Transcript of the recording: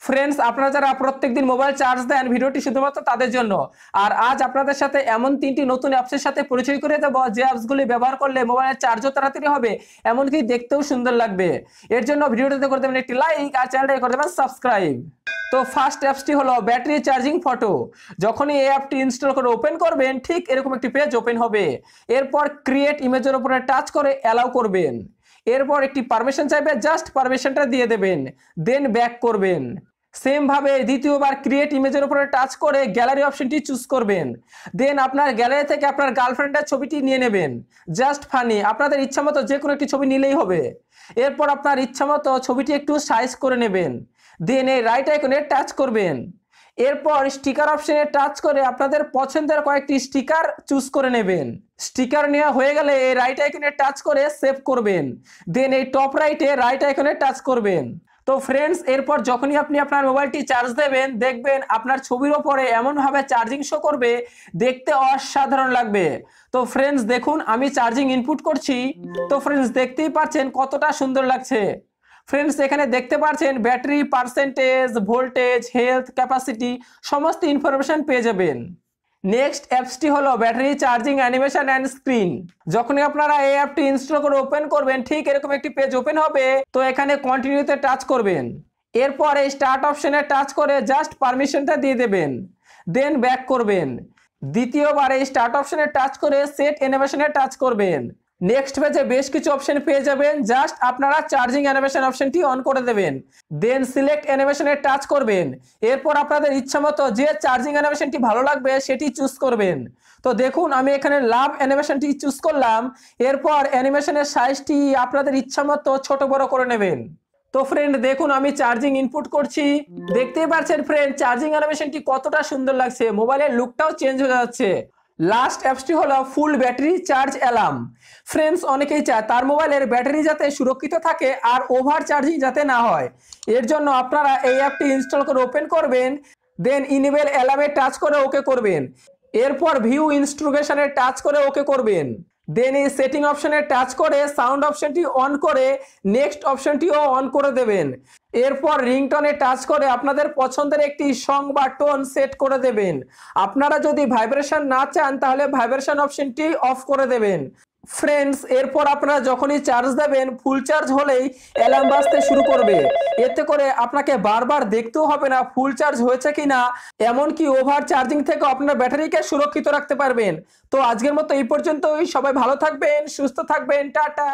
Friends, আপনারা যারা প্রত্যেকদিন মোবাইল চার্জ দেন, ভিডিওটি শুধুমাত্র তাদের জন্য। আর আজ আপনাদের সাথে এমন 3টি নতুন অ্যাপসের সাথে পরিচয় করে দেব, যে অ্যাপসগুলি ব্যবহার করলে মোবাইলের চার্জও তাড়াতাড়ি হবে, এমনকি দেখতেও সুন্দর লাগবে। এর জন্য ভিডিওটিতে করে দেবেন একটি লাইক আর চ্যানেলটাকে করে দেবেন সাবস্ক্রাইব। তো ফার্স্ট অ্যাপসটি হলো ব্যাটারি চার্জিং ফটো। যখনই এই অ্যাপটি ইনস্টল করে ওপেন করবেন, ঠিক এরকম একটি পেজ ওপেন হবে। এরপর ক্রিয়েট ইমেজের উপরে টাচ করে অ্যালাউ করবেন। এরপর একটি পারমিশন চাইবে, জাস্ট পারমিশনটা দিয়ে দেবেন, দেন ব্যাক করবেন। সেম ভাবে দ্বিতীয়বার ক্রিয়েট ইমেজের উপরে টাচ করে গ্যালারি অপশনটি চুজ করবেন। দেন আপনার গ্যালারি থেকে আপনার গার্লফ্রেন্ডের ছবিটি নিয়ে নেবেন। জাস্ট ফানি, আপনাদের ইচ্ছা মতো যে কোনো একটি ছবি নিলেই হবে। এরপর আপনার ইচ্ছা মতো ছবিটি একটু সাইজ করে নেবেন। দেন এই রাইট আইকনে টাচ করবেন। এরপর স্টিকার অপশনে টাচ করে আপনাদের পছন্দের কয়েকটি স্টিকার চুজ করে নেবেন। স্টিকার নেওয়া হয়ে গেলে এই রাইট আইকনে টাচ করে সেভ করবেন। দেন এই টপ রাইটে রাইট আইকনে টাচ করবেন। তো ফ্রেন্ডস, এরপর যখনই আপনি আপনার মোবাইলটি চার্জ দেবেন, দেখবেন আপনার ছবির ওপরে এমনভাবে চার্জিং শো করবে, দেখতে অসাধারণ লাগবে। তো ফ্রেন্ডস দেখুন, আমি চার্জিং ইনপুট করছি। তো ফ্রেন্ডস দেখতেই পাচ্ছেন কতটা সুন্দর লাগছে। ফ্রেন্ডস এখানে দেখতে পাচ্ছেন battery percentage, voltage, health, capacity সমস্ত ইনফরমেশন পেয়ে যাবেন। নেক্সট অ্যাপসটি হলো battery charging animation and screen. যখনই আপনারা এই অ্যাপটি ইনস্টল করে ওপেন করবেন, ঠিক এরকম একটি পেজ ওপেন হবে। তো এখানে কন্টিনিউতে টাচ করবেন। এরপর এই স্টার্ট অপশনে টাচ করে জাস্ট পারমিশনটা দিয়ে দেবেন, দেন ব্যাক করবেন। দ্বিতীয়বার এই স্টার্ট অপশনে টাচ করে সেট অ্যানিমেশনে টাচ করবেন। নেক্সট পেজে বেশ কিছু অপশন পেয়ে যাবেন, জাস্ট আপনারা চার্জিং অ্যানিমেশন অপশনটি অন করে দেবেন। দেন সিলেক্ট অ্যানিমেশনে টাচ করবেন। এরপর আপনাদের ইচ্ছা মতো যে চার্জিং অ্যানিমেশনটি ভালো লাগবে সেটি চুজ করবেন। তো দেখুন, আমি এখানে লাভ অ্যানিমেশনটি চুজ করলাম। এরপর অ্যানিমেশনের সাইজটি আপনাদের ইচ্ছা মতো ছোট বড় করে নেবেন। তো ফ্রেন্ড দেখুন, আমি চার্জিং ইনপুট করছি। দেখতেই পাচ্ছেন ফ্রেন্ড, চার্জিং অ্যানিমেশনটি কতটা সুন্দর লাগছে, মোবাইলের লুকটাও চেঞ্জ হয়ে যাচ্ছে। লাস্ট অ্যাপসটি হলো ফুল ব্যাটারি চার্জ অ্যালার্ম। ফ্রেন্ডস অনেকেই চায় তার মোবাইলের ব্যাটারি যাতে সুরক্ষিত থাকে আর ওভার চার্জিং যাতে না হয়। এর জন্য আপনারা এই অ্যাপটি ইনস্টল করে ওপেন করবেন। দেন ইনেবল অ্যালার্মে টাচ করে ওকে করবেন। এরপর ভিউ ইনস্ট্রুকেশনে টাচ করে ওকে করবেন। দেন এই সেটিং অপশনে টাচ করে সাউন্ড অপশনটি অন করে নেক্সট অপশনটিও অন করে দেবেন। এরপর রিংটনে টাচ করে আপনাদের পছন্দের একটি সং বা টোন সেট করে দেবেন। আপনারা যদি ভাইব্রেশন না চান, তাহলে ভাইব্রেশন অপশনটি অফ করে দেবেন। ফ্রেন্ডস এরপর আপনারা যখনই চার্জ দেবেন, ফুল চার্জ হলেই অ্যালার্ম বাজতে শুরু করবে। এতে করে আপনাকে বারবার দেখতেও হবে না ফুল চার্জ হয়েছে কিনা, এমনকি ওভার চার্জিং থেকে আপনার ব্যাটারিকে সুরক্ষিত রাখতে পারবেন। তো আজকের মতো এই পর্যন্তই। সবাই ভালো থাকবেন, সুস্থ থাকবেন, টাটা।